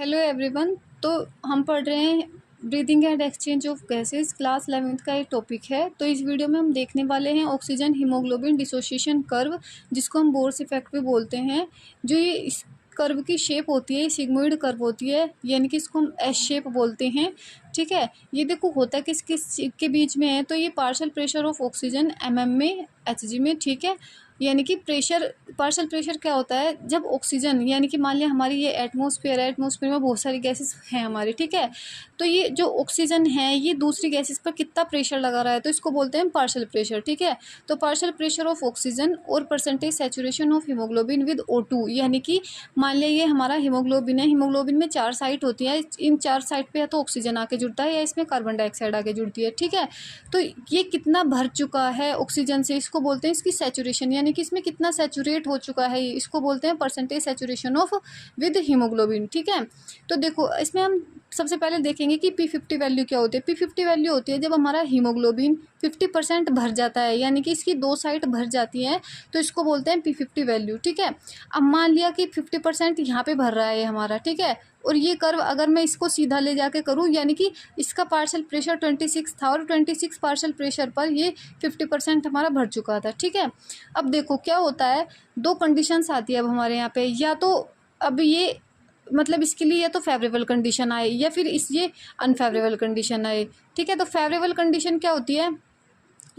Hello everyone. तो हम पढ़ रहे हैं breathing and exchange of gases, class 11th का एक टॉपिक है। तो इस वीडियो में हम देखने वाले हैं ऑक्सीजन हीमोग्लोबिन डिसोसिएशन कर्व, जिसको हम बोर्स इफेक्ट भी बोलते हैं। जो ये इस कर्व की शेप होती है सिग्मोइड कर्व होती है, यानी कि इसको हम एस शेप बोलते हैं। ठीक है, ये देखो होता किस किस के बीच में है, तो ये पार्शियल प्रेशर ऑफ ऑक्सीजन में, एचजी में। ठीक है, यानी कि पार्शियल प्रेशर क्या होता है, जब ऑक्सीजन यानी कि मान लिया हमारी ये एटमॉस्फेयर है, एटमॉस्फेयर में बहुत सारी गैसेस हैं हमारी। ठीक है, तो ये जो ऑक्सीजन है ये दूसरी गैसेस पर कितना प्रेशर लगा रहा है, तो इसको बोलते हैं पार्शियल प्रेशर। ठीक है, तो पार्शियल प्रेशर ऑफ ऑक्सीजन और percentage saturation of haemoglobin with O2, यानी कि मान लिया ये हमारा हीमोग्लोबिन है, हीमोग्लोबिन में 4 साइट होती है, इन 4 साइट पे या तो ऑक्सीजन आके जुड़ता है या इसमें कार्बन डाइऑक्साइड आके जुड़ती है। ठीक है, तो ये कितना भर चुका है ऑक्सीजन से, इसको बोलते हैं इसकी सैचुरेशन, यानी कि इसमें कितना सैचुरेट हो चुका है, इसको बोलते हैं percentage saturation of with haemoglobin. ठीक है, तो देखो इसमें हम सबसे पहले देखेंगे कि P50 वैल्यू क्या होती है। P50 वैल्यू होती है जब हमारा हीमोग्लोबिन 50% भर जाता है, यानी कि इसकी 2 साइट भर जाती हैं, तो इसको बोलते हैं P50 वैल्यू। ठीक है, अब मान लिया कि 50% यहाँ पे भर रहा है हमारा। ठीक है, और ये कर्व अगर मैं इसको सीधा ले जाके करूँ, यानी कि इसका पार्शियल प्रेशर 26 था और 26 पार्शियल प्रेशर पर ये 50% हमारा भर चुका था। ठीक है, अब देखो क्या होता है, 2 कंडीशंस आती है अब हमारे यहाँ पे, या तो अब ये मतलब इसके लिए या तो फेवरेबल कंडीशन आए या फिर ये अनफेवरेबल कंडीशन आए। ठीक है, तो फेवरेबल कंडीशन क्या होती है,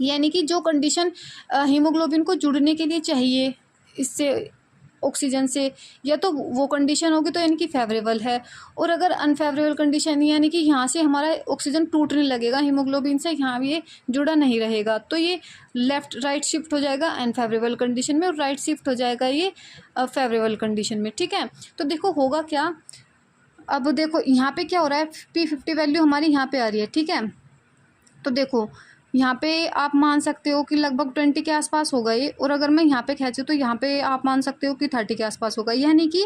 यानी कि जो कंडीशन हीमोग्लोबिन को जुड़ने के लिए चाहिए इससे ऑक्सीजन से, या तो वो कंडीशन होगी तो यानी कि फेवरेबल है। और अगर अनफेवरेबल कंडीशन यानी कि यहाँ से हमारा ऑक्सीजन टूटने लगेगा हीमोग्लोबिन से, यहाँ ये जुड़ा नहीं रहेगा, तो ये लेफ्ट राइट शिफ्ट हो जाएगा अनफेवरेबल कंडीशन में और राइट शिफ्ट हो जाएगा ये फेवरेबल कंडीशन में। ठीक है, तो देखो होगा क्या, अब देखो यहाँ पे क्या हो रहा है, P50 वैल्यू हमारी यहाँ पे आ रही है। ठीक है, तो देखो यहाँ पे आप मान सकते हो कि लगभग 20 के आसपास होगा ये, और अगर मैं यहाँ पे खींचूँ तो यहाँ पे आप मान सकते हो कि 30 के आसपास होगा। यानी कि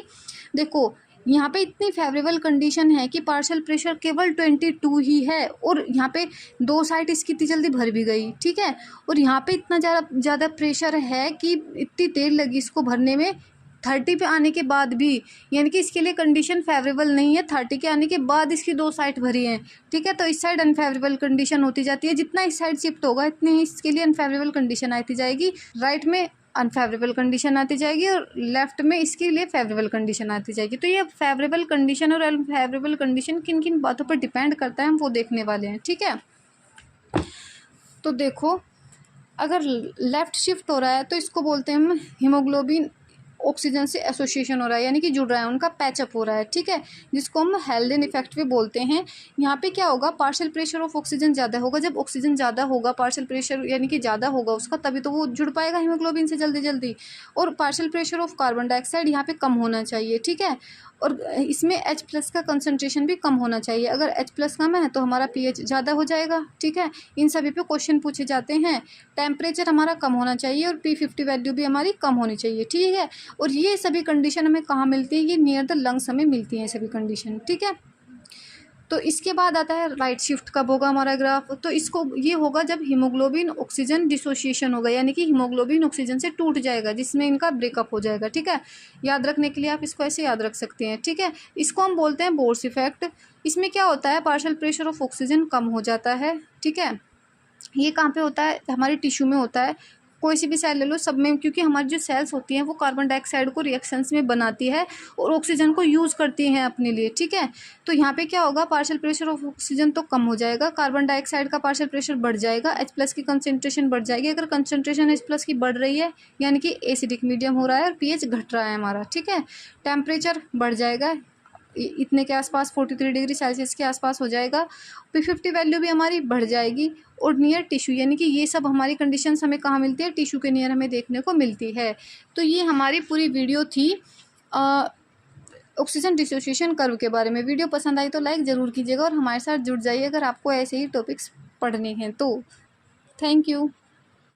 देखो यहाँ पे इतनी फेवरेबल कंडीशन है कि पार्शियल प्रेशर केवल 22 ही है, और यहाँ पे 2 साइड इसकी इतनी जल्दी भर भी गई। ठीक है, और यहाँ पे इतना ज़्यादा प्रेशर है कि इतनी देर लगी इसको भरने में 30 पे आने के बाद भी, यानी कि इसके लिए कंडीशन फेवरेबल नहीं है। 30 के आने के बाद इसकी 2 साइड भरी हैं। ठीक है, तो इस साइड अनफेवरेबल कंडीशन होती जाती है, जितना इस साइड शिफ्ट होगा इतनी ही इसके लिए अनफेवरेबल कंडीशन आती जाएगी, राइट में अनफेवरेबल कंडीशन आती जाएगी और लेफ्ट में इसके लिए फेवरेबल कंडीशन आती जाएगी। तो ये फेवरेबल कंडीशन और अनफेवरेबल कंडीशन किन किन बातों पर डिपेंड करता है हम वो देखने वाले हैं। ठीक है, तो देखो अगर लेफ्ट शिफ्ट हो रहा है तो इसको बोलते हैं हम हीमोग्लोबिन ऑक्सीजन से एसोसिएशन हो रहा है, यानी कि जुड़ रहा है, उनका पैचअप हो रहा है। ठीक है, जिसको हम हेल्डेन इफेक्ट भी बोलते हैं। यहाँ पे क्या होगा, पार्शियल प्रेशर ऑफ ऑक्सीजन ज़्यादा होगा, जब ऑक्सीजन ज़्यादा होगा पार्शियल प्रेशर यानी कि ज़्यादा होगा उसका, तभी तो वो जुड़ पाएगा हीमोग्लोबिन से जल्दी जल्दी। और partial pressure of carbon dioxide यहाँ पे कम होना चाहिए। ठीक है, और इसमें H+ का कंसनट्रेशन भी कम होना चाहिए। अगर H+ कम है तो हमारा pH ज़्यादा हो जाएगा। ठीक है, इन सभी पे क्वेश्चन पूछे जाते हैं। टेम्परेचर हमारा कम होना चाहिए और P50 वैल्यू भी हमारी कम होनी चाहिए। ठीक है, और ये सभी कंडीशन हमें कहाँ मिलती है, ये नियर द लंग्स हमें मिलती हैं सभी कंडीशन। ठीक है, तो इसके बाद आता है राइट शिफ्ट कब होगा हमारा ग्राफ, तो इसको ये होगा जब हीमोग्लोबिन ऑक्सीजन डिसोसिएशन होगा, यानी कि हीमोग्लोबिन ऑक्सीजन से टूट जाएगा, जिसमें इनका ब्रेकअप हो जाएगा। ठीक है, याद रखने के लिए आप इसको ऐसे याद रख सकते हैं। ठीक है, इसको हम बोलते हैं बोर्स इफेक्ट। इसमें क्या होता है, पार्शियल प्रेशर ऑफ ऑक्सीजन कम हो जाता है। ठीक है, ये कहाँ पे होता है, हमारे टिश्यू में होता है, कोई सी भी सेल ले लो सब में, क्योंकि हमारी जो सेल्स होती हैं वो कार्बन डाइऑक्साइड को रिएक्शंस में बनाती है और ऑक्सीजन को यूज़ करती हैं अपने लिए। ठीक है, तो यहाँ पे क्या होगा, पार्शियल प्रेशर ऑफ ऑक्सीजन तो कम हो जाएगा, कार्बन डाइऑक्साइड का पार्शियल प्रेशर बढ़ जाएगा, H+ की कंसनट्रेशन बढ़ जाएगी। अगर कंसनट्रेशन H+ की बढ़ रही है यानी कि एसिडिक मीडियम हो रहा है और pH घट रहा है हमारा। ठीक है, टेम्परेचर बढ़ जाएगा, इतने के आसपास 43 डिग्री सेल्सियस के आसपास हो जाएगा। P50 वैल्यू भी हमारी बढ़ जाएगी, और नियर टिश्यू यानी कि ये सब हमारी कंडीशंस हमें कहाँ मिलती है, टिश्यू के नियर हमें देखने को मिलती है। तो ये हमारी पूरी वीडियो थी ऑक्सीजन डिसोसिएशन कर्व के बारे में। वीडियो पसंद आई तो लाइक ज़रूर कीजिएगा और हमारे साथ जुड़ जाइए अगर आपको ऐसे ही टॉपिक्स पढ़ने हैं तो। Thank you.